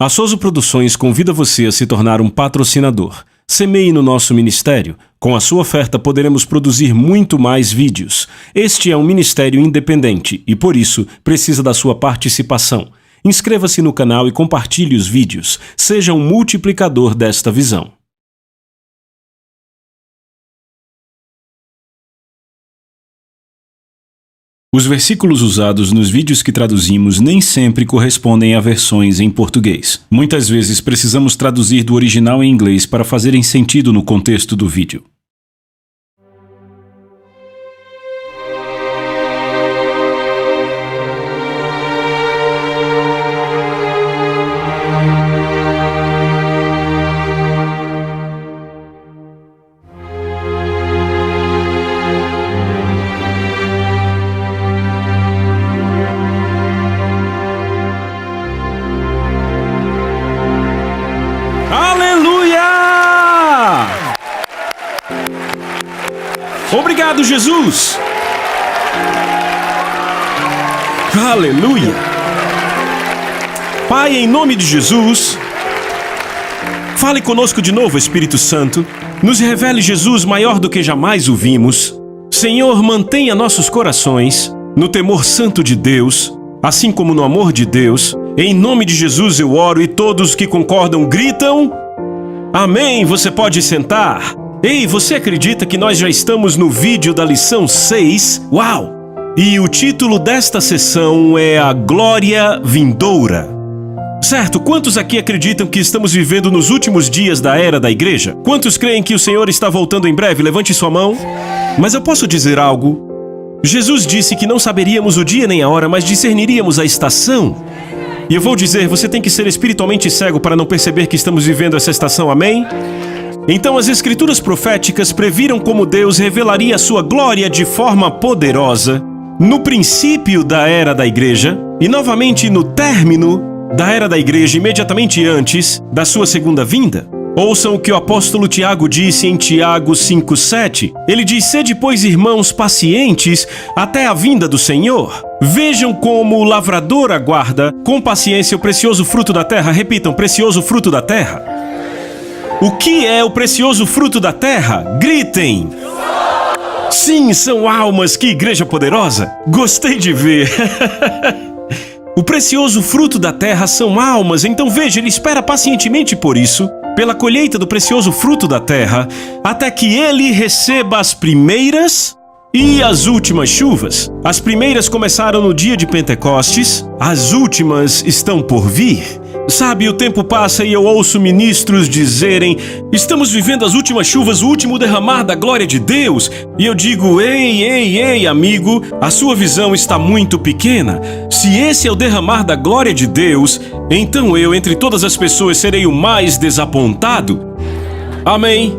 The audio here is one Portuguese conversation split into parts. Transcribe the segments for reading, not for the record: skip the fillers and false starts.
A Souza Produções convida você a se tornar um patrocinador. Semeie no nosso ministério. Com a sua oferta poderemos produzir muito mais vídeos. Este é um ministério independente e, por isso, precisa da sua participação. Inscreva-se no canal e compartilhe os vídeos. Seja um multiplicador desta visão. Os versículos usados nos vídeos que traduzimos nem sempre correspondem a versões em português. Muitas vezes precisamos traduzir do original em inglês para fazerem sentido no contexto do vídeo. Obrigado, Jesus! Aleluia! Pai, em nome de Jesus, fale conosco de novo, Espírito Santo. Nos revele Jesus maior do que jamais o vimos. Senhor, mantenha nossos corações no temor santo de Deus, assim como no amor de Deus. Em nome de Jesus eu oro e todos que concordam gritam: Amém! Você pode sentar. Ei, você acredita que nós já estamos no vídeo da lição 6? Uau! E o título desta sessão é A Glória Vindoura. Certo, quantos aqui acreditam que estamos vivendo nos últimos dias da era da igreja? Quantos creem que o Senhor está voltando em breve? Levante sua mão. Mas eu posso dizer algo? Jesus disse que não saberíamos o dia nem a hora, mas discerniríamos a estação. E eu vou dizer, você tem que ser espiritualmente cego para não perceber que estamos vivendo essa estação, amém? Então as escrituras proféticas previram como Deus revelaria a sua glória de forma poderosa no princípio da era da igreja e novamente no término da era da igreja, imediatamente antes da sua segunda vinda. Ouçam o que o apóstolo Tiago disse em Tiago 5:7. Ele diz: Sede, pois, irmãos, pacientes até a vinda do Senhor. Vejam como o lavrador aguarda com paciência o precioso fruto da terra. Repitam, precioso fruto da terra. O que é o precioso fruto da terra? Gritem! Sim, são almas, que igreja poderosa! Gostei de ver! O precioso fruto da terra são almas, então veja, ele espera pacientemente por isso, pela colheita do precioso fruto da terra, até que ele receba as primeiras e as últimas chuvas. As primeiras começaram no dia de Pentecostes, as últimas estão por vir. Sabe, o tempo passa e eu ouço ministros dizerem: estamos vivendo as últimas chuvas, o último derramar da glória de Deus. E eu digo: ei, amigo, a sua visão está muito pequena. Se esse é o derramar da glória de Deus, então eu, entre todas as pessoas, serei o mais desapontado. Amém?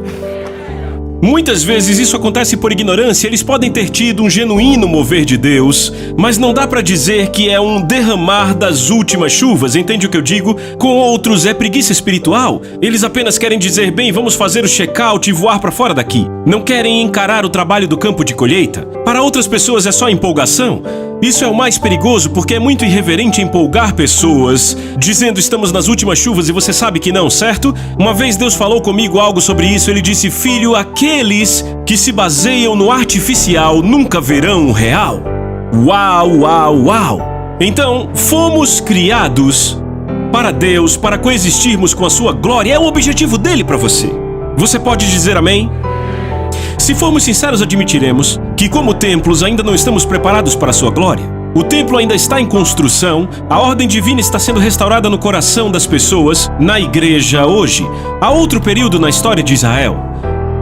Muitas vezes isso acontece por ignorância. Eles podem ter tido um genuíno mover de Deus, mas não dá para dizer que é um derramar das últimas chuvas, entende o que eu digo? Com outros é preguiça espiritual. Eles apenas querem dizer: bem, vamos fazer o check-out e voar para fora daqui. Não querem encarar o trabalho do campo de colheita. Para outras pessoas é só empolgação. Isso é o mais perigoso, porque é muito irreverente empolgar pessoas dizendo: estamos nas últimas chuvas, e você sabe que não, certo? Uma vez Deus falou comigo algo sobre isso. Ele disse: filho, aqueles que se baseiam no artificial nunca verão o real. Uau! Então, fomos criados para Deus, para coexistirmos com a sua glória. É o objetivo dele para você. Você pode dizer amém? Se formos sinceros, admitiremos que, como templos, ainda não estamos preparados para a sua glória. O templo ainda está em construção, a ordem divina está sendo restaurada no coração das pessoas, na igreja hoje. Há outro período na história de Israel,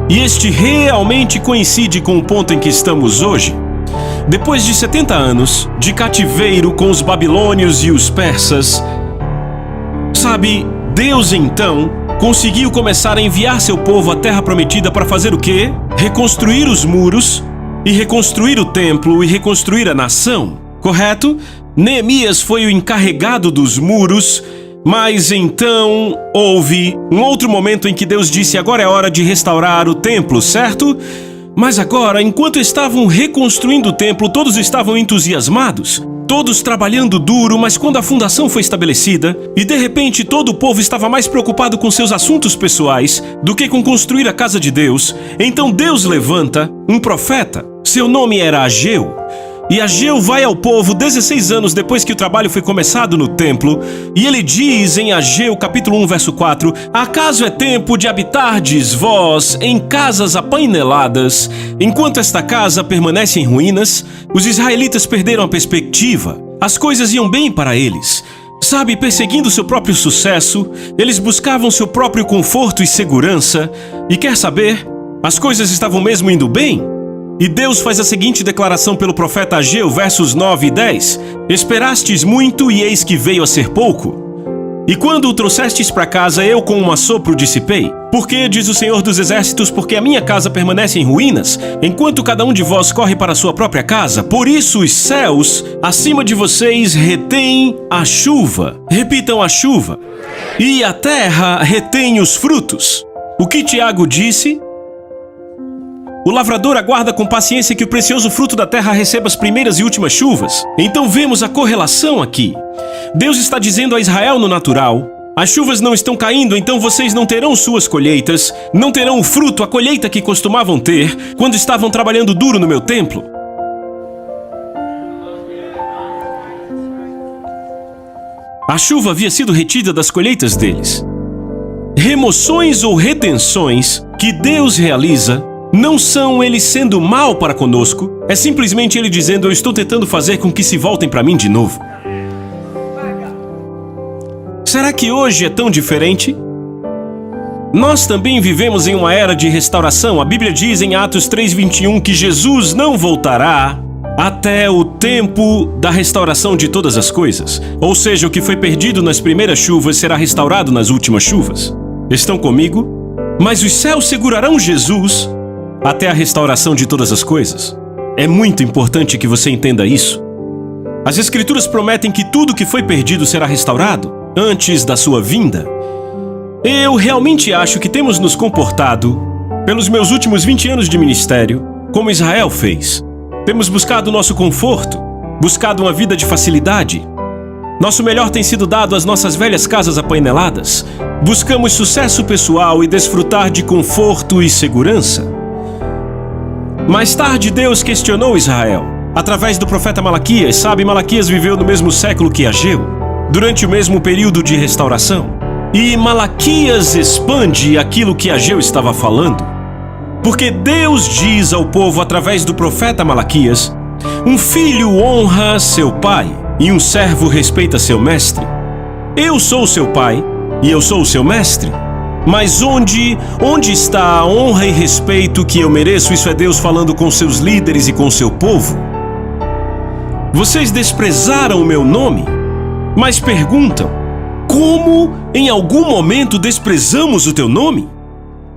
e este realmente coincide com o ponto em que estamos hoje. Depois de 70 anos de cativeiro com os babilônios e os persas, sabe, Deus então conseguiu começar a enviar seu povo à terra prometida para fazer o quê? Reconstruir os muros, e reconstruir o templo, e reconstruir a nação, correto? Neemias foi o encarregado dos muros, mas então houve um outro momento em que Deus disse: agora é hora de restaurar o templo, certo? Mas agora, enquanto estavam reconstruindo o templo, todos estavam entusiasmados. Todos trabalhando duro, mas quando a fundação foi estabelecida, e de repente todo o povo estava mais preocupado com seus assuntos pessoais do que com construir a casa de Deus, então Deus levanta um profeta. Seu nome era Ageu. E Ageu vai ao povo 16 anos depois que o trabalho foi começado no templo, e ele diz em Ageu capítulo 1, verso 4: Acaso é tempo de habitardes vós em casas apaineladas, enquanto esta casa permanece em ruínas? Os israelitas perderam a perspectiva. As coisas iam bem para eles. Sabe, perseguindo seu próprio sucesso, eles buscavam seu próprio conforto e segurança. E quer saber? As coisas estavam mesmo indo bem? E Deus faz a seguinte declaração pelo profeta Ageu, versos 9 e 10. Esperastes muito e eis que veio a ser pouco. E quando o trouxestes para casa, eu com um assopro dissipei. Porque, diz o Senhor dos Exércitos, porque a minha casa permanece em ruínas, enquanto cada um de vós corre para a sua própria casa. Por isso os céus acima de vocês retêm a chuva. Repitam: a chuva. E a terra retém os frutos. O que Tiago disse? O lavrador aguarda com paciência que o precioso fruto da terra receba as primeiras e últimas chuvas. Então vemos a correlação aqui. Deus está dizendo a Israel no natural: as chuvas não estão caindo, então vocês não terão suas colheitas, não terão o fruto, a colheita que costumavam ter quando estavam trabalhando duro no meu templo. A chuva havia sido retida das colheitas deles. Remoções ou retenções que Deus realiza não são ele sendo mal para conosco, é simplesmente ele dizendo: eu estou tentando fazer com que se voltem para mim de novo. Será que hoje é tão diferente? Nós também vivemos em uma era de restauração. A Bíblia diz em Atos 3:21 que Jesus não voltará até o tempo da restauração de todas as coisas. Ou seja, o que foi perdido nas primeiras chuvas será restaurado nas últimas chuvas. Estão comigo? Mas os céus segurarão Jesus até a restauração de todas as coisas. É muito importante que você entenda isso. As Escrituras prometem que tudo que foi perdido será restaurado antes da sua vinda. Eu realmente acho que temos nos comportado, pelos meus últimos 20 anos de ministério, como Israel fez. Temos buscado nosso conforto, buscado uma vida de facilidade. Nosso melhor tem sido dado às nossas velhas casas apaineladas. Buscamos sucesso pessoal e desfrutar de conforto e segurança. Mais tarde, Deus questionou Israel, através do profeta Malaquias. Sabe, Malaquias viveu no mesmo século que Ageu, durante o mesmo período de restauração. E Malaquias expande aquilo que Ageu estava falando. Porque Deus diz ao povo, através do profeta Malaquias: um filho honra seu pai, e um servo respeita seu mestre. Eu sou seu pai, e eu sou o seu mestre. Mas onde está a honra e respeito que eu mereço? Isso é Deus falando com seus líderes e com seu povo. Vocês desprezaram o meu nome, mas perguntam: como em algum momento desprezamos o teu nome?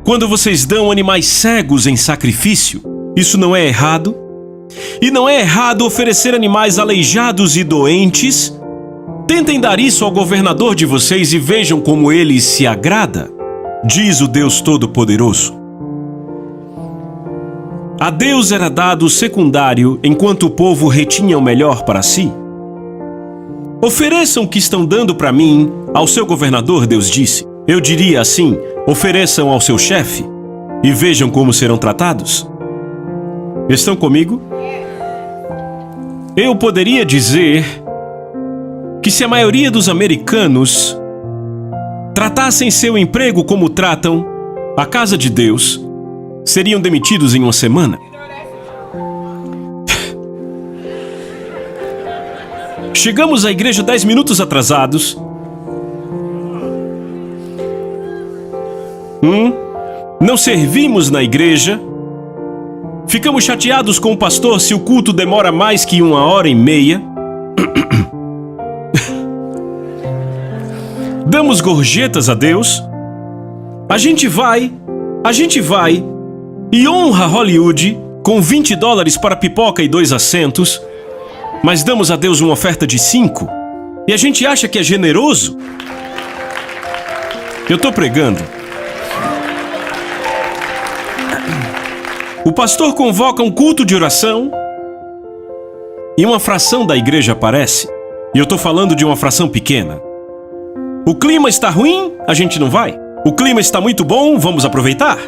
Quando vocês dão animais cegos em sacrifício, isso não é errado? E não é errado oferecer animais aleijados e doentes? Tentem dar isso ao governador de vocês e vejam como ele se agrada, diz o Deus Todo-Poderoso. A Deus era dado o secundário, enquanto o povo retinha o melhor para si. Ofereçam o que estão dando para mim ao seu governador, Deus disse. Eu diria assim: ofereçam ao seu chefe e vejam como serão tratados. Estão comigo? Eu poderia dizer que se a maioria dos americanos tratassem seu emprego como tratam a casa de Deus, seriam demitidos em uma semana. Chegamos à igreja 10 minutos atrasados. Não servimos na igreja. Ficamos chateados com o pastor se o culto demora mais que 1h30. Damos gorjetas a Deus. A gente vai e honra Hollywood com $20 para pipoca e 2 assentos, mas damos a Deus uma oferta de 5 e a gente acha que é generoso? Eu tô pregando. O pastor convoca um culto de oração e uma fração da igreja aparece, e eu estou falando de uma fração pequena. O clima está ruim, a gente não vai. O clima está muito bom, vamos aproveitar.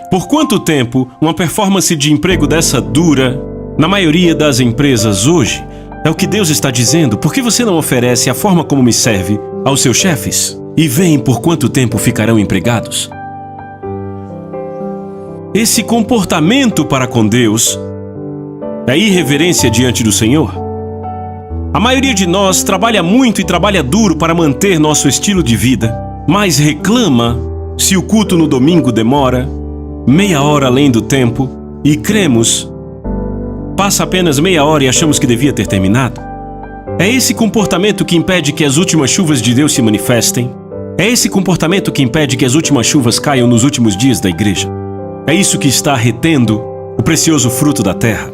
Por quanto tempo uma performance de emprego dessa dura, na maioria das empresas hoje, é o que Deus está dizendo? Por que você não oferece a forma como me serve aos seus chefes? E veem por quanto tempo ficarão empregados? Esse comportamento para com Deus é irreverência diante do Senhor. A maioria de nós trabalha muito e trabalha duro para manter nosso estilo de vida, mas reclama se o culto no domingo demora meia hora além do tempo e cremos, passa apenas meia hora e achamos que devia ter terminado. É esse comportamento que impede que as últimas chuvas de Deus se manifestem. É esse comportamento que impede que as últimas chuvas caiam nos últimos dias da igreja. É isso que está retendo o precioso fruto da terra.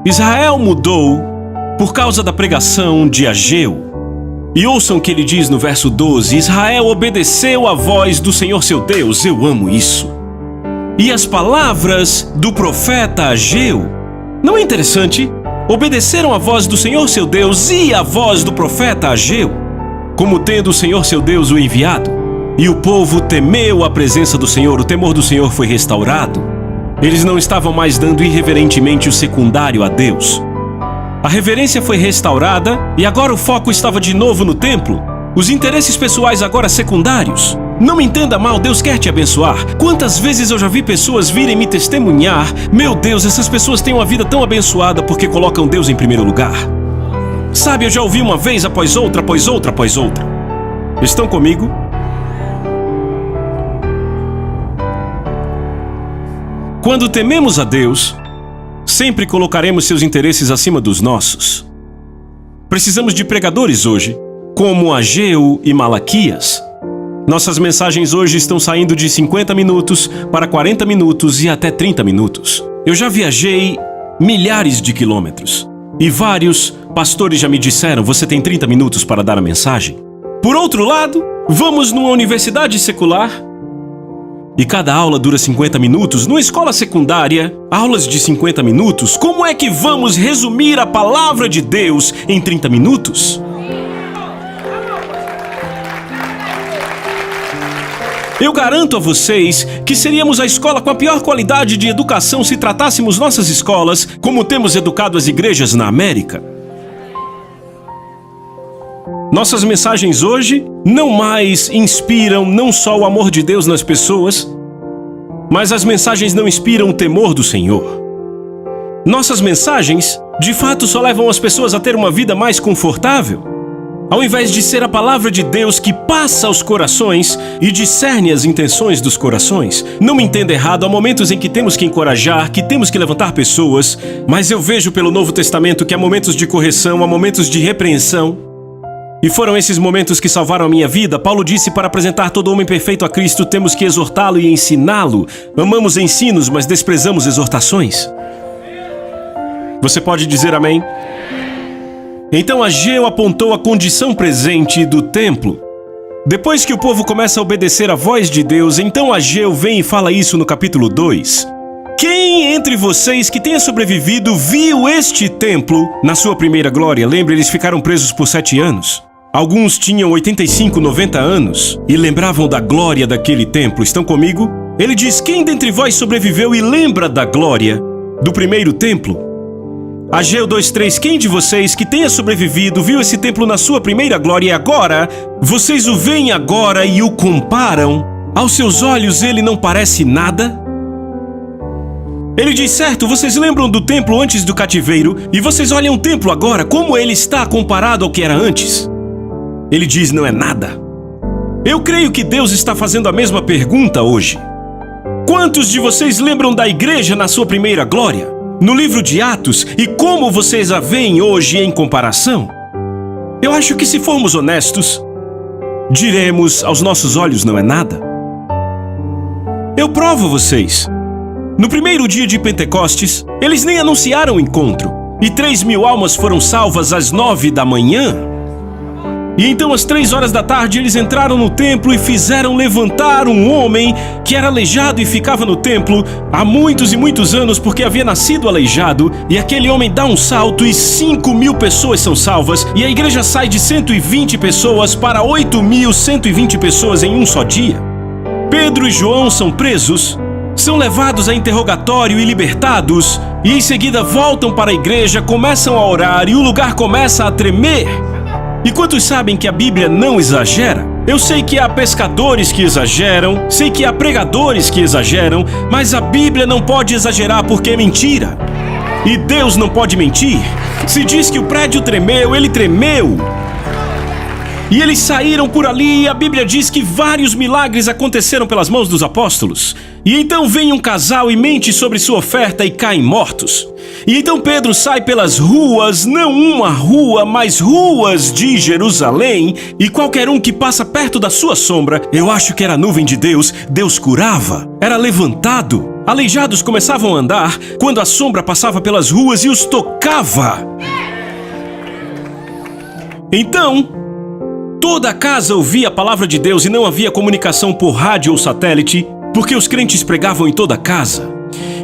Israel mudou por causa da pregação de Ageu. E ouçam o que ele diz no verso 12: Israel obedeceu à voz do Senhor seu Deus. Eu amo isso. E as palavras do profeta Ageu. Não é interessante? Obedeceram à voz do Senhor seu Deus e à voz do profeta Ageu, como tendo o Senhor seu Deus o enviado. E o povo temeu a presença do Senhor, o temor do Senhor foi restaurado. Eles não estavam mais dando irreverentemente o secundário a Deus. A reverência foi restaurada e agora o foco estava de novo no templo. Os interesses pessoais agora secundários. Não me entenda mal, Deus quer te abençoar. Quantas vezes eu já vi pessoas virem me testemunhar: meu Deus, essas pessoas têm uma vida tão abençoada porque colocam Deus em primeiro lugar. Sabe, eu já ouvi uma vez após outra, após outra, após outra. Estão comigo? Quando tememos a Deus, sempre colocaremos seus interesses acima dos nossos. Precisamos de pregadores hoje, como Ageu e Malaquias. Nossas mensagens hoje estão saindo de 50 minutos para 40 minutos e até 30 minutos. Eu já viajei milhares de quilômetros e vários pastores já me disseram: você tem 30 minutos para dar a mensagem. Por outro lado, vamos numa universidade secular e cada aula dura 50 minutos. Numa escola secundária, aulas de 50 minutos. Como é que vamos resumir a palavra de Deus em 30 minutos? Eu garanto a vocês que seríamos a escola com a pior qualidade de educação se tratássemos nossas escolas como temos educado as igrejas na América. Nossas mensagens hoje não mais inspiram não só o amor de Deus nas pessoas, mas as mensagens não inspiram o temor do Senhor. Nossas mensagens, de fato, só levam as pessoas a ter uma vida mais confortável, ao invés de ser a palavra de Deus que passa aos corações e discerne as intenções dos corações. Não me entenda errado, há momentos em que temos que encorajar, que temos que levantar pessoas, mas eu vejo pelo Novo Testamento que há momentos de correção, há momentos de repreensão. E foram esses momentos que salvaram a minha vida. Paulo disse: para apresentar todo homem perfeito a Cristo, temos que exortá-lo e ensiná-lo. Amamos ensinos, mas desprezamos exortações. Você pode dizer amém? Então Ageu apontou a condição presente do templo. Depois que o povo começa a obedecer à voz de Deus, então Ageu vem e fala isso no capítulo 2. Quem entre vocês que tenha sobrevivido viu este templo na sua primeira glória? Lembre, eles ficaram presos por 7 anos. Alguns tinham 85, 90 anos e lembravam da glória daquele templo. Estão comigo? Ele diz: quem dentre vós sobreviveu e lembra da glória do primeiro templo? Ageu 2:3, quem de vocês que tenha sobrevivido viu esse templo na sua primeira glória e agora, vocês o veem agora e o comparam? Aos seus olhos ele não parece nada? Ele diz: certo, vocês lembram do templo antes do cativeiro e vocês olham o templo agora, como ele está comparado ao que era antes? Ele diz: não é nada. Eu creio que Deus está fazendo a mesma pergunta hoje. Quantos de vocês lembram da igreja na sua primeira glória? No livro de Atos, e como vocês a veem hoje em comparação? Eu acho que, se formos honestos, diremos: aos nossos olhos não é nada. Eu provo vocês. No primeiro dia de Pentecostes, eles nem anunciaram o encontro, e 3.000 almas foram salvas às 9 da manhã. E então às 3 horas da tarde eles entraram no templo e fizeram levantar um homem que era aleijado e ficava no templo há muitos e muitos anos porque havia nascido aleijado, e aquele homem dá um salto e 5.000 pessoas são salvas, e a igreja sai de 120 pessoas para 8.120 pessoas em um só dia. Pedro e João são presos, são levados a interrogatório e libertados, e em seguida voltam para a igreja, começam a orar e o lugar começa a tremer. E quantos sabem que a Bíblia não exagera? Eu sei que há pescadores que exageram, sei que há pregadores que exageram, mas a Bíblia não pode exagerar porque é mentira. E Deus não pode mentir. Se diz que o prédio tremeu, ele tremeu. E eles saíram por ali e a Bíblia diz que vários milagres aconteceram pelas mãos dos apóstolos. E então vem um casal e mente sobre sua oferta e caem mortos. E então Pedro sai pelas ruas, não uma rua, mas ruas de Jerusalém, e qualquer um que passa perto da sua sombra, eu acho que era a nuvem de Deus, Deus curava, era levantado. Aleijados começavam a andar quando a sombra passava pelas ruas e os tocava. Então, toda a casa ouvia a palavra de Deus e não havia comunicação por rádio ou satélite, porque os crentes pregavam em toda a casa.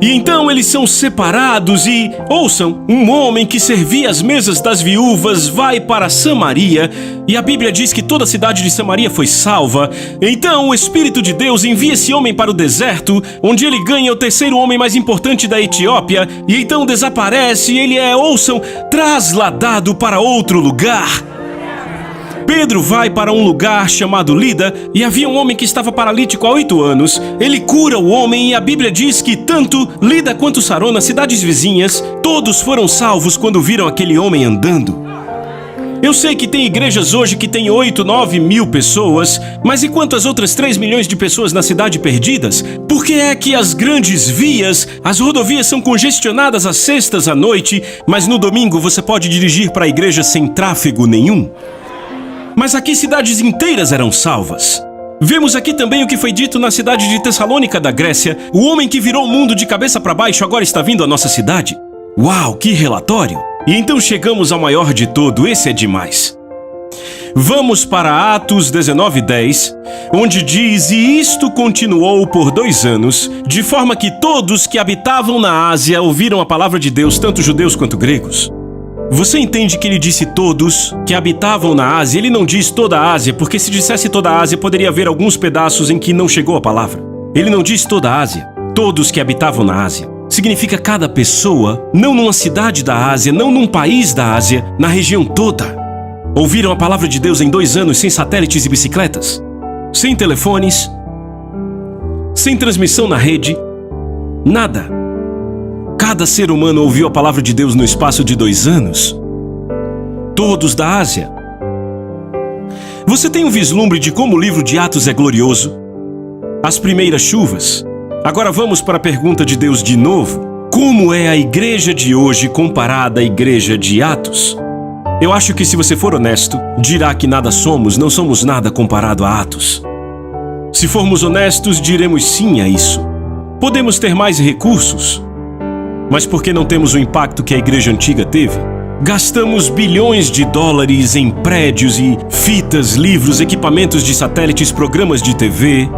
E então eles são separados e, ouçam, um homem que servia as mesas das viúvas vai para Samaria, e a Bíblia diz que toda a cidade de Samaria foi salva. Então o Espírito de Deus envia esse homem para o deserto, onde ele ganha o terceiro homem mais importante da Etiópia, e então desaparece e ele é, ouçam, trasladado para outro lugar. Pedro vai para um lugar chamado Lida e havia um homem que estava paralítico há 8 anos. Ele cura o homem e a Bíblia diz que tanto Lida quanto Sarona, cidades vizinhas, todos foram salvos quando viram aquele homem andando. Eu sei que tem igrejas hoje que tem 8, 9 mil pessoas, mas e quantas outras 3 milhões de pessoas na cidade perdidas? Por que é que as grandes vias, as rodovias são congestionadas às sextas à noite, mas no domingo você pode dirigir para a igreja sem tráfego nenhum? Mas aqui cidades inteiras eram salvas. Vemos aqui também o que foi dito na cidade de Tessalônica da Grécia. O homem que virou o mundo de cabeça para baixo agora está vindo à nossa cidade. Uau, que relatório! E então chegamos ao maior de todo, esse é demais. Vamos para Atos 19:10, onde diz: E isto continuou por 2 anos, de forma que todos que habitavam na Ásia ouviram a palavra de Deus, tanto judeus quanto gregos. Você entende que ele disse todos que habitavam na Ásia? Ele não diz toda a Ásia, porque se dissesse toda a Ásia, poderia haver alguns pedaços em que não chegou a palavra. Ele não diz toda a Ásia, todos que habitavam na Ásia. Significa cada pessoa, não numa cidade da Ásia, não num país da Ásia, na região toda. Ouviram a palavra de Deus em 2 anos sem satélites e bicicletas, sem telefones, sem transmissão na rede, nada. Cada ser humano ouviu a palavra de Deus no espaço de 2 anos. Todos da Ásia. Você tem um vislumbre de como o livro de Atos é glorioso? As primeiras chuvas. Agora vamos para a pergunta de Deus de novo. Como é a igreja de hoje comparada à igreja de Atos? Eu acho que se você for honesto, dirá que nada somos, não somos nada comparado a Atos. Se formos honestos, diremos sim a isso. Podemos ter mais recursos, mas por que não temos o impacto que a igreja antiga teve? Gastamos bilhões de dólares em prédios e fitas, livros, equipamentos de satélites, programas de TV,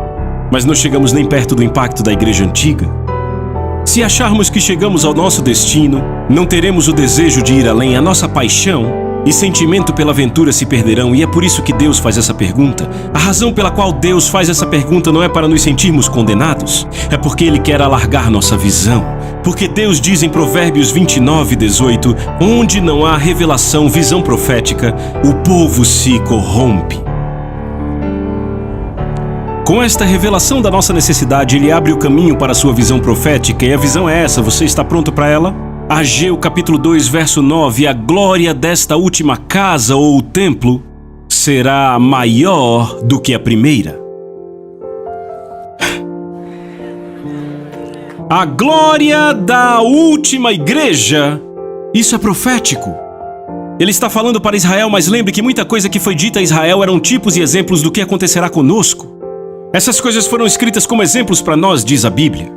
mas não chegamos nem perto do impacto da igreja antiga. Se acharmos que chegamos ao nosso destino, não teremos o desejo de ir além, a nossa paixão e sentimento pela aventura se perderão, e é por isso que Deus faz essa pergunta. A razão pela qual Deus faz essa pergunta não é para nos sentirmos condenados, é porque Ele quer alargar nossa visão. Porque Deus diz em Provérbios 29:18, onde não há revelação, visão profética, o povo se corrompe. Com esta revelação da nossa necessidade, Ele abre o caminho para a sua visão profética, e a visão é essa, você está pronto para ela? Ageu capítulo 2, verso 9, a glória desta última casa ou templo será maior do que a primeira. A glória da última igreja, isso é profético. Ele está falando para Israel, mas lembre que muita coisa que foi dita a Israel eram tipos e exemplos do que acontecerá conosco. Essas coisas foram escritas como exemplos para nós, diz a Bíblia.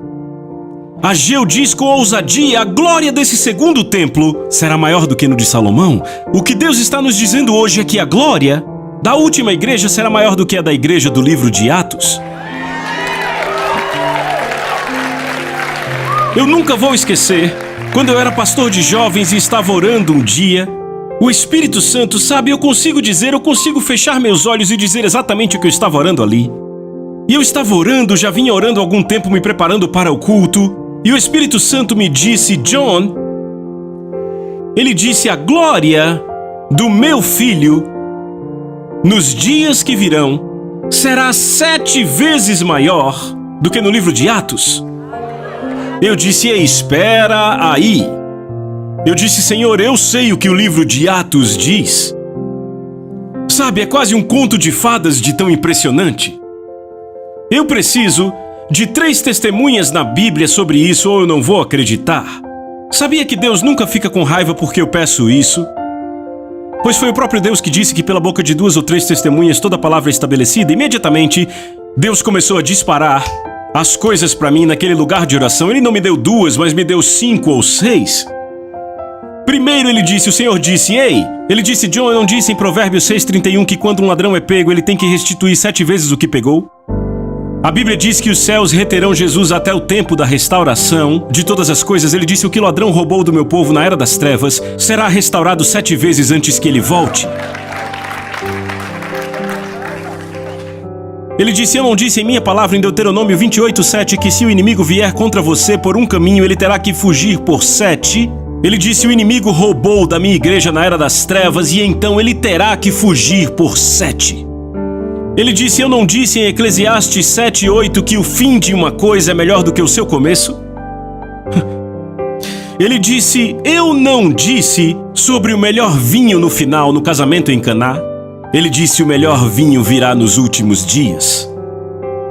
Ageu diz com ousadia, a glória desse segundo templo será maior do que no de Salomão. O que Deus está nos dizendo hoje é que a glória da última igreja será maior do que a da igreja do livro de Atos. Eu nunca vou esquecer, quando eu era pastor de jovens e estava orando um dia, o Espírito Santo, sabe, eu consigo fechar meus olhos e dizer exatamente o que eu estava orando ali. E eu estava orando, já vinha orando há algum tempo, me preparando para o culto, e o Espírito Santo me disse, John, ele disse, a glória do meu filho, nos dias que virão, será 7 vezes maior do que no livro de Atos. Eu disse, espera aí. Eu disse, Senhor, eu sei o que o livro de Atos diz. Sabe, é quase um conto de fadas de tão impressionante. Eu preciso de 3 testemunhas na Bíblia sobre isso ou eu não vou acreditar. Sabia que Deus nunca fica com raiva porque eu peço isso? Pois foi o próprio Deus que disse que pela boca de 2 ou 3 testemunhas toda palavra é estabelecida. Imediatamente, Deus começou a disparar as coisas para mim naquele lugar de oração. Ele não me deu 2, mas me deu 5 ou 6. Primeiro ele disse, o Senhor disse, ele disse, John, eu não disse em Provérbios 6:31 que quando um ladrão é pego, ele tem que restituir 7 vezes o que pegou? A Bíblia diz que os céus reterão Jesus até o tempo da restauração de todas as coisas. Ele disse, o que o ladrão roubou do meu povo na era das trevas será restaurado 7 vezes antes que ele volte. Ele disse, eu não disse em minha palavra em Deuteronômio 28:7 que se o inimigo vier contra você por um caminho, ele terá que fugir por 7? Ele disse, o inimigo roubou da minha igreja na era das trevas e então ele terá que fugir por 7. Ele disse, eu não disse em Eclesiastes 7:8 que o fim de uma coisa é melhor do que o seu começo? Ele disse, eu não disse sobre o melhor vinho no final, no casamento em Caná? Ele disse, o melhor vinho virá nos últimos dias.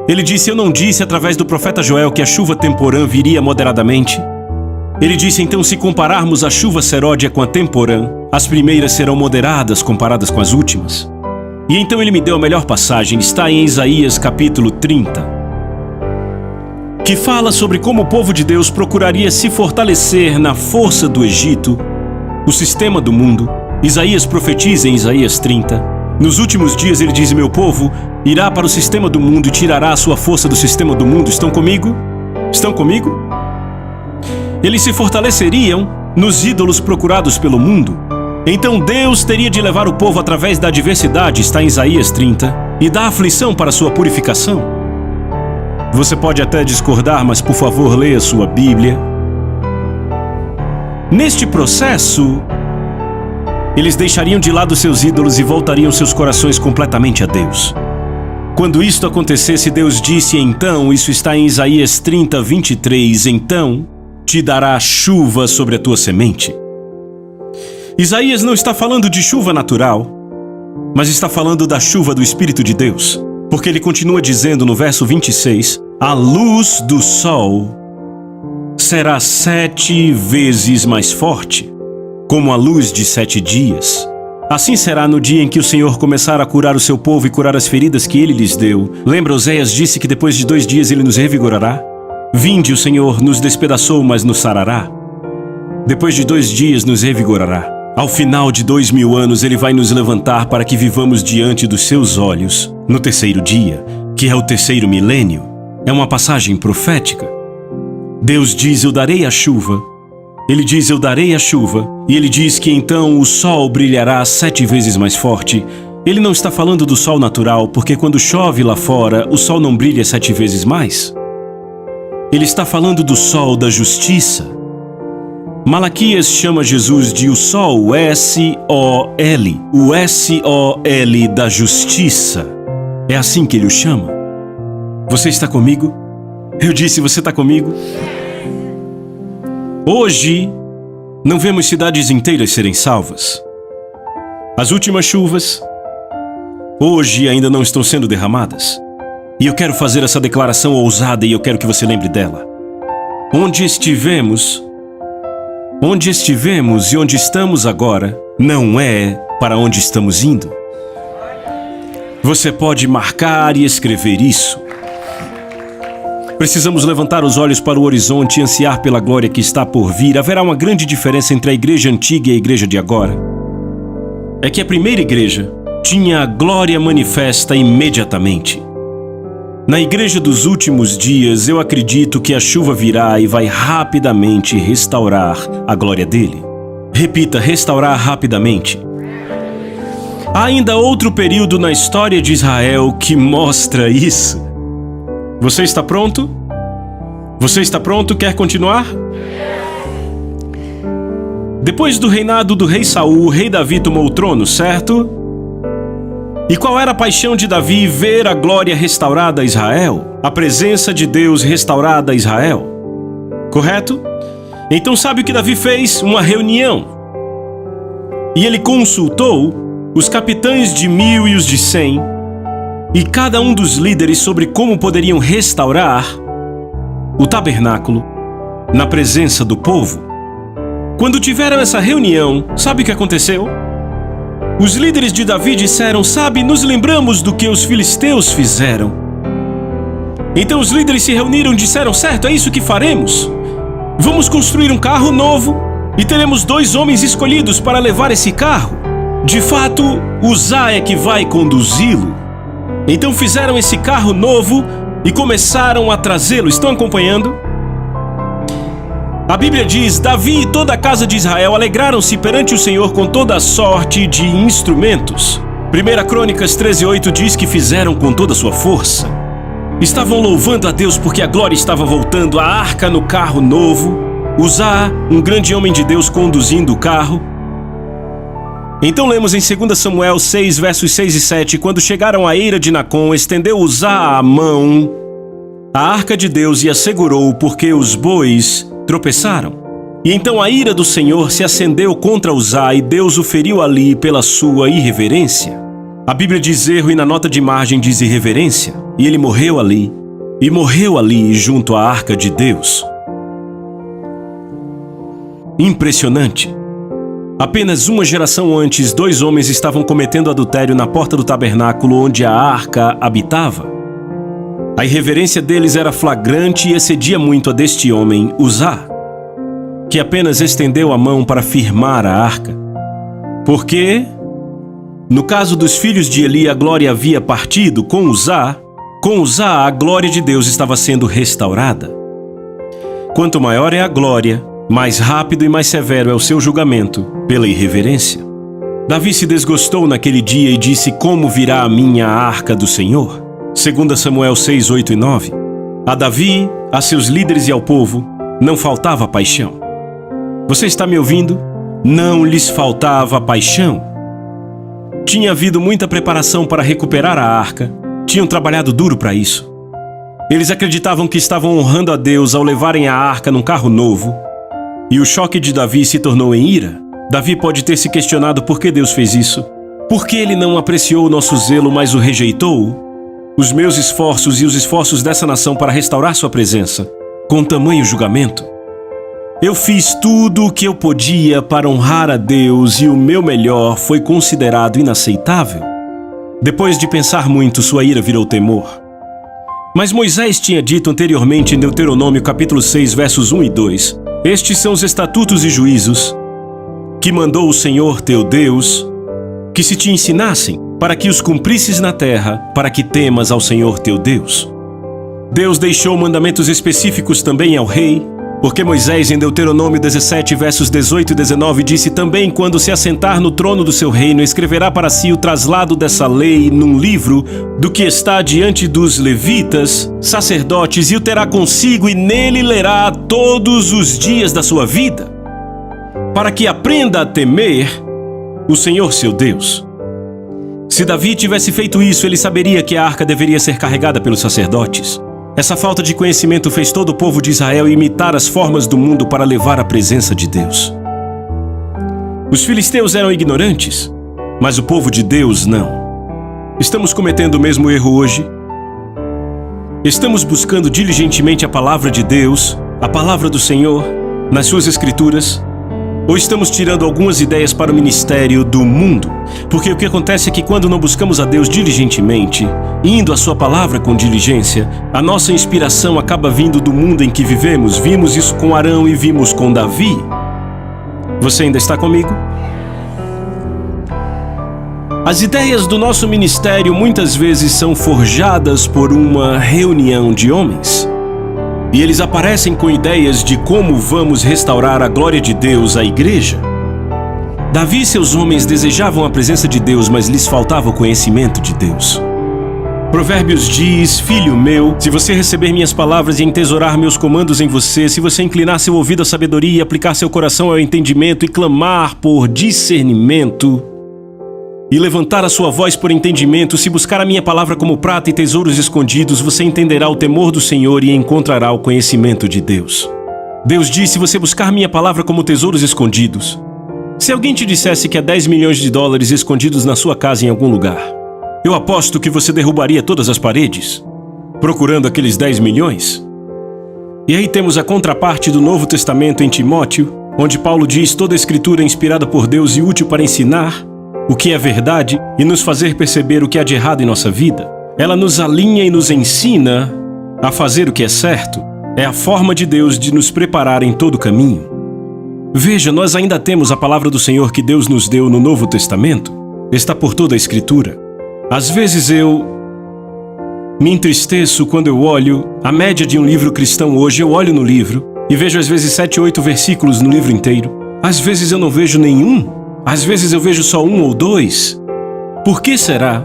Ele disse, eu não disse através do profeta Joel que a chuva temporã viria moderadamente? Ele disse, então, se compararmos a chuva seródia com a temporã, as primeiras serão moderadas comparadas com as últimas. E então ele me deu a melhor passagem, está em Isaías capítulo 30, que fala sobre como o povo de Deus procuraria se fortalecer na força do Egito, o sistema do mundo. Isaías profetiza em Isaías 30. Nos últimos dias ele diz, meu povo irá para o sistema do mundo e tirará a sua força do sistema do mundo. Estão comigo? Estão comigo? Eles se fortaleceriam nos ídolos procurados pelo mundo. Então Deus teria de levar o povo através da adversidade, está em Isaías 30, e da aflição para sua purificação. Você pode até discordar, mas por favor leia sua Bíblia. Neste processo, eles deixariam de lado seus ídolos e voltariam seus corações completamente a Deus. Quando isto acontecesse, Deus disse, então, isso está em Isaías 30:23, então te dará chuva sobre a tua semente. Isaías não está falando de chuva natural, mas está falando da chuva do Espírito de Deus, porque ele continua dizendo no verso 26, a luz do sol será 7 vezes mais forte, como a luz de 7 dias. Assim será no dia em que o Senhor começar a curar o seu povo e curar as feridas que ele lhes deu. Lembra, Oséias disse que depois de 2 dias ele nos revigorará? Vinde, o Senhor nos despedaçou, mas nos sarará. Depois de 2 dias nos revigorará. Ao final de 2000 anos, ele vai nos levantar para que vivamos diante dos seus olhos, no 3º dia, que é o 3º milênio. É uma passagem profética. Deus diz, eu darei a chuva. Ele diz, eu darei a chuva. E ele diz que então o sol brilhará 7 vezes mais forte. Ele não está falando do sol natural, porque quando chove lá fora, o sol não brilha 7 vezes mais. Ele está falando do sol da justiça. Malaquias chama Jesus de o sol, o S-O-L, o S-O-L da justiça. É assim que ele o chama. Você está comigo? Eu disse, você está comigo? Hoje, não vemos cidades inteiras serem salvas. As últimas chuvas, hoje ainda não estão sendo derramadas. E eu quero fazer essa declaração ousada e eu quero que você lembre dela. Onde estivemos e onde estamos agora, não é para onde estamos indo. Você pode marcar e escrever isso. Precisamos levantar os olhos para o horizonte e ansiar pela glória que está por vir. Haverá uma grande diferença entre a igreja antiga e a igreja de agora. É que a primeira igreja tinha a glória manifesta imediatamente. Na igreja dos últimos dias, eu acredito que a chuva virá e vai rapidamente restaurar a glória dele. Repita, restaurar rapidamente. Há ainda outro período na história de Israel que mostra isso. Você está pronto? Você está pronto? Quer continuar? Depois do reinado do rei Saul, o rei Davi tomou o trono, certo? E qual era a paixão de Davi? Ver a glória restaurada a Israel, a presença de Deus restaurada a Israel. Correto? Então sabe o que Davi fez? Uma reunião. E ele consultou os capitães de 1000 e os de 100, e cada um dos líderes sobre como poderiam restaurar o tabernáculo na presença do povo. Quando tiveram essa reunião, sabe o que aconteceu? Os líderes de Davi disseram, sabe, nos lembramos do que os filisteus fizeram. Então os líderes se reuniram e disseram, certo, é isso que faremos. Vamos construir um carro novo e teremos 2 homens escolhidos para levar esse carro. De fato, Uzá é que vai conduzi-lo. Então fizeram esse carro novo e começaram a trazê-lo. Estão acompanhando? A Bíblia diz, Davi e toda a casa de Israel alegraram-se perante o Senhor com toda a sorte de instrumentos. 1 Crônicas 13:8 diz que fizeram com toda a sua força. Estavam louvando a Deus porque a glória estava voltando, a arca no carro novo, Uzá, um grande homem de Deus conduzindo o carro. Então lemos em 2 Samuel 6, versos 6 e 7, quando chegaram à eira de Nacon, estendeu Uzá a mão à arca de Deus e a segurou, porque os bois tropeçaram. E então a ira do Senhor se acendeu contra Uzá e Deus o feriu ali pela sua irreverência. A Bíblia diz erro e na nota de margem diz irreverência. E ele morreu ali. E morreu ali junto à arca de Deus. Impressionante. Apenas uma geração antes, 2 homens estavam cometendo adultério na porta do tabernáculo onde a arca habitava. A irreverência deles era flagrante e excedia muito a deste homem, Uzá, que apenas estendeu a mão para firmar a arca. Porque, no caso dos filhos de Eli, a glória havia partido com Uzá a glória de Deus estava sendo restaurada. Quanto maior é a glória, mais rápido e mais severo é o seu julgamento pela irreverência. Davi se desgostou naquele dia e disse, como virá a minha arca do Senhor? 2 Samuel 6, 8 e 9. A Davi, a seus líderes e ao povo, não faltava paixão. Você está me ouvindo? Não lhes faltava paixão. Tinha havido muita preparação para recuperar a arca. Tinham trabalhado duro para isso. Eles acreditavam que estavam honrando a Deus ao levarem a arca num carro novo. E o choque de Davi se tornou em ira. Davi pode ter se questionado por que Deus fez isso. Por que ele não apreciou o nosso zelo, mas o rejeitou? Os meus esforços e os esforços dessa nação para restaurar sua presença, com tamanho julgamento. Eu fiz tudo o que eu podia para honrar a Deus e o meu melhor foi considerado inaceitável. Depois de pensar muito, sua ira virou temor. Mas Moisés tinha dito anteriormente em Deuteronômio capítulo 6, versos 1 e 2, estes são os estatutos e juízos que mandou o Senhor teu Deus, que se te ensinassem, para que os cumprisses na terra, para que temas ao Senhor teu Deus. Deus deixou mandamentos específicos também ao rei, porque Moisés em Deuteronômio 17, versos 18 e 19 disse também, quando se assentar no trono do seu reino, escreverá para si o traslado dessa lei num livro do que está diante dos levitas, sacerdotes, e o terá consigo e nele lerá todos os dias da sua vida, para que aprenda a temer o Senhor seu Deus. Se Davi tivesse feito isso, ele saberia que a arca deveria ser carregada pelos sacerdotes. Essa falta de conhecimento fez todo o povo de Israel imitar as formas do mundo para levar a presença de Deus. Os filisteus eram ignorantes, mas o povo de Deus não. Estamos cometendo o mesmo erro hoje? Estamos buscando diligentemente a palavra de Deus, a palavra do Senhor, nas suas escrituras? Ou estamos tirando algumas ideias para o ministério do mundo? Porque o que acontece é que quando não buscamos a Deus diligentemente, indo à sua palavra com diligência, a nossa inspiração acaba vindo do mundo em que vivemos. Vimos isso com Arão e vimos com Davi. Você ainda está comigo? As ideias do nosso ministério muitas vezes são forjadas por uma reunião de homens. E eles aparecem com ideias de como vamos restaurar a glória de Deus à igreja. Davi e seus homens desejavam a presença de Deus, mas lhes faltava o conhecimento de Deus. Provérbios diz: filho meu, se você receber minhas palavras e entesourar meus comandos em você, se você inclinar seu ouvido à sabedoria e aplicar seu coração ao entendimento e clamar por discernimento, e levantar a sua voz por entendimento, se buscar a minha palavra como prata e tesouros escondidos, você entenderá o temor do Senhor e encontrará o conhecimento de Deus. Deus diz: se você buscar minha palavra como tesouros escondidos. Se alguém te dissesse que há 10 milhões de dólares escondidos na sua casa em algum lugar, eu aposto que você derrubaria todas as paredes, procurando aqueles 10 milhões. E aí temos a contraparte do Novo Testamento em Timóteo, onde Paulo diz: toda a escritura é inspirada por Deus e útil para ensinar o que é verdade e nos fazer perceber o que há de errado em nossa vida. Ela nos alinha e nos ensina a fazer o que é certo. É a forma de Deus de nos preparar em todo o caminho. Veja, nós ainda temos a palavra do Senhor que Deus nos deu no Novo Testamento. Está por toda a Escritura. Às vezes eu me entristeço quando eu olho a média de um livro cristão hoje. Eu olho no livro e vejo às vezes 7, 8 versículos no livro inteiro. Às vezes eu não vejo nenhum. Às vezes eu vejo só 1 ou 2. Por que será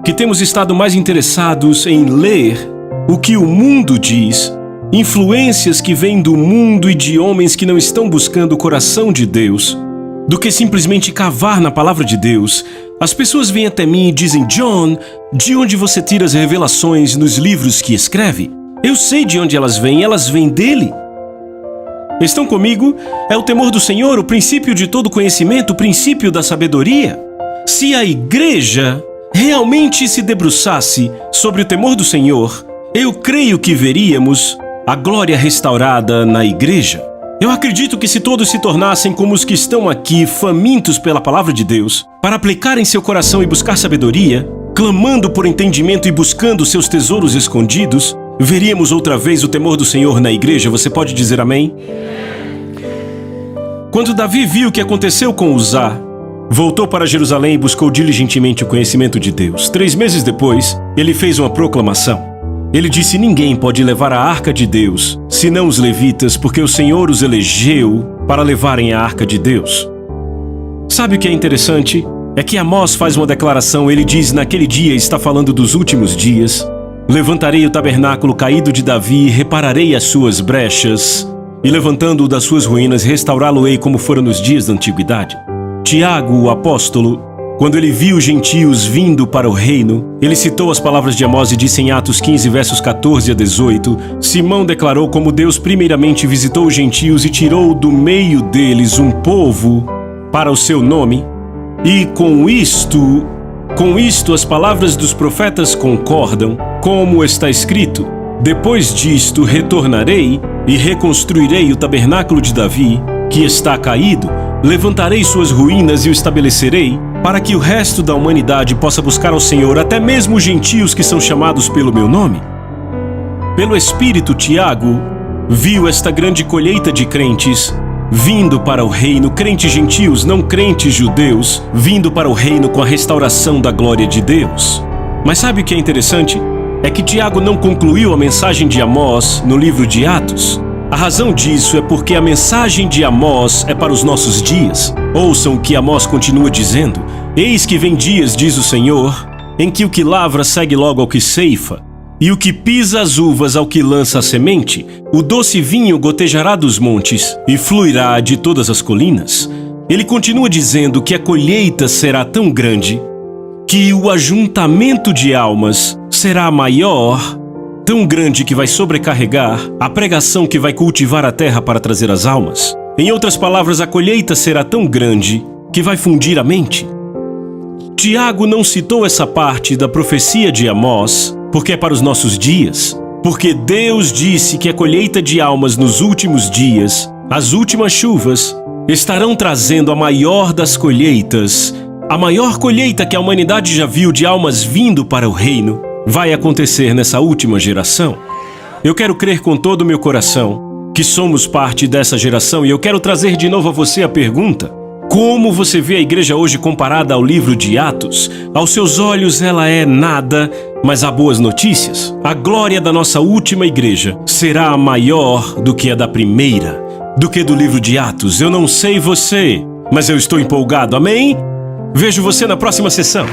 que temos estado mais interessados em ler o que o mundo diz, influências que vêm do mundo e de homens que não estão buscando o coração de Deus, do que simplesmente cavar na palavra de Deus? As pessoas vêm até mim e dizem: John, de onde você tira as revelações nos livros que escreve? Eu sei de onde elas vêm dele. Estão comigo? É o temor do Senhor, o princípio de todo conhecimento, o princípio da sabedoria. Se a igreja realmente se debruçasse sobre o temor do Senhor, eu creio que veríamos a glória restaurada na igreja. Eu acredito que se todos se tornassem como os que estão aqui, famintos pela palavra de Deus, para aplicar em seu coração e buscar sabedoria, clamando por entendimento e buscando seus tesouros escondidos, veríamos outra vez o temor do Senhor na igreja. Você pode dizer amém? Quando Davi viu o que aconteceu com Uzá, voltou para Jerusalém e buscou diligentemente o conhecimento de Deus. 3 meses depois, ele fez uma proclamação. Ele disse: ninguém pode levar a arca de Deus, senão os levitas, porque o Senhor os elegeu para levarem a arca de Deus. Sabe o que é interessante? É que Amós faz uma declaração. Ele diz: naquele dia, está falando dos últimos dias, levantarei o tabernáculo caído de Davi e repararei as suas brechas, e levantando-o das suas ruínas, restaurá-lo-ei como foram nos dias da antiguidade. Tiago, o apóstolo, quando ele viu os gentios vindo para o reino, ele citou as palavras de Amós e disse em Atos 15, versos 14 a 18, Simão declarou como Deus primeiramente visitou os gentios e tirou do meio deles um povo para o seu nome, e com isto as palavras dos profetas concordam, como está escrito: depois disto retornarei e reconstruirei o tabernáculo de Davi, que está caído, levantarei suas ruínas e o estabelecerei, para que o resto da humanidade possa buscar ao Senhor, até mesmo os gentios que são chamados pelo meu nome. Pelo Espírito, Tiago viu esta grande colheita de crentes vindo para o reino, crentes gentios, não crentes judeus, vindo para o reino com a restauração da glória de Deus. Mas sabe o que é interessante? É que Tiago não concluiu a mensagem de Amós no livro de Atos. A razão disso é porque a mensagem de Amós é para os nossos dias. Ouçam o que Amós continua dizendo: eis que vem dias, diz o Senhor, em que o que lavra segue logo ao que ceifa, e o que pisa as uvas ao que lança a semente. O doce vinho gotejará dos montes e fluirá de todas as colinas. Ele continua dizendo que a colheita será tão grande que o ajuntamento de almas será maior, tão grande que vai sobrecarregar a pregação que vai cultivar a terra para trazer as almas. Em outras palavras, a colheita será tão grande que vai fundir a mente. Tiago não citou essa parte da profecia de Amós porque é para os nossos dias, porque Deus disse que a colheita de almas nos últimos dias, as últimas chuvas, estarão trazendo a maior das colheitas. A maior colheita que a humanidade já viu de almas vindo para o reino vai acontecer nessa última geração. Eu quero crer com todo o meu coração que somos parte dessa geração, e eu quero trazer de novo a você a pergunta: Como você vê a igreja hoje comparada ao livro de Atos? Aos seus olhos ela é nada, mas há boas notícias. A glória da nossa última igreja será maior do que a da primeira, do que do livro de Atos. Eu não sei você, mas eu estou empolgado, amém? Vejo você na próxima sessão.